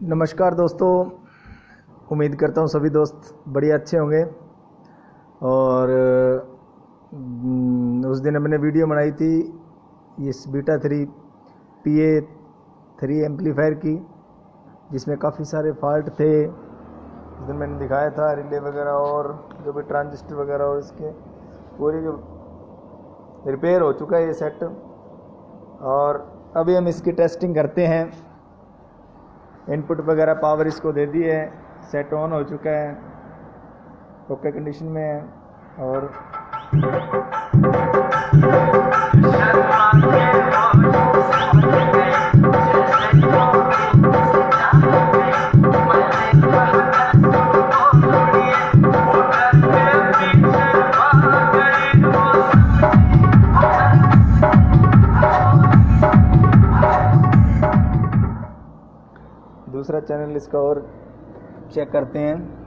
नमस्कार दोस्तों, उम्मीद करता हूँ सभी दोस्त बढ़िया अच्छे होंगे। और उस दिन मैंने वीडियो बनाई थी इस बीटा 3 PA3 एम्पलीफायर की, जिसमें काफ़ी सारे फॉल्ट थे। उस दिन मैंने दिखाया था रिले वगैरह और जो भी ट्रांजिस्टर वगैरह, और इसके पूरी जो रिपेयर हो चुका है ये सेट। और अभी हम इसकी टेस्टिंग करते हैं। इनपुट वगैरह पावर इसको दे दी है, सेट ऑन हो चुका है, ओके कंडीशन में है। और दूसरा चैनल इसका और चेक करते हैं।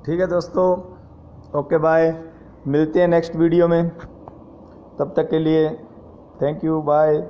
ठीक है दोस्तों, ओके बाय, मिलते हैं नेक्स्ट वीडियो में। तब तक के लिए थैंक यू, बाय।